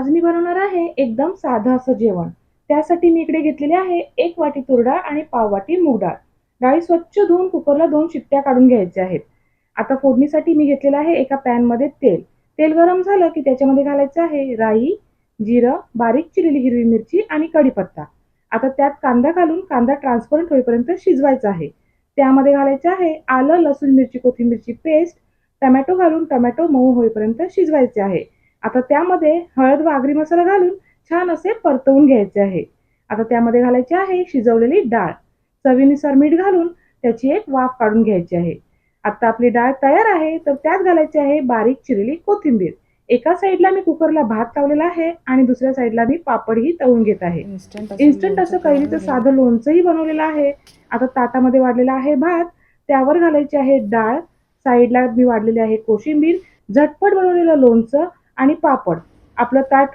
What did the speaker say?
आज मी बनवणार आहे एकदम साधं असं जेवण. त्यासाठी मी इकडे घेतलेली आहे 1 वाटी तूर डाळ आणि पाव वाटी मूग डाळ. डाळी स्वच्छ धुवून कुकरला 2 शिट्ट्या काढून घ्यायच्या आहेत. आता फोडणीसाठी मी घेतलेलं आहे एका पॅनमध्ये तेल. तेल गरम झालं की त्याच्यामध्ये घालायचं आहे राई, जिरं, बारीक चिरलेली हिरवी मिरची आणि कढीपत्ता. आता त्यात कांदा घालून कांदा ट्रान्सपरंट होईपर्यंत शिजवायचा आहे. त्यामध्ये घालायचं आहे आलं, लसूण, मिरची, कोथिंबीरची पेस्ट. टोमॅटो घालून टोमॅटो मऊ होईपर्यंत शिजवायचे आहे. आता त्यामध्ये हळद व आगरी मसाला घालून छान असे परतवून घ्यायचे आहे. आता त्यामध्ये घालायची आहे शिजवलेली डाळ. चवीनुसार मीठ घालून त्याची एक वाफ काढून घ्यायची आहे. आता आपली डाळ तयार आहे, तर त्यात घालायची आहे बारीक चिरलेली कोथिंबीर. एका साईडला मी कुकरला भात लावलेला आहे आणि दुसऱ्या साईडला मी पापडही तळून घेत आहे. इन्स्टंट असं कैरीचं साधं लोणचंही बनवलेलं आहे. आता ताटामध्ये वाढलेला आहे भात, त्यावर घालायची आहे डाळ, साईडला मी वाढलेली आहे कोशिंबीर, झटपट बनवलेलं लोणचं आणि पापड. आपलं ताट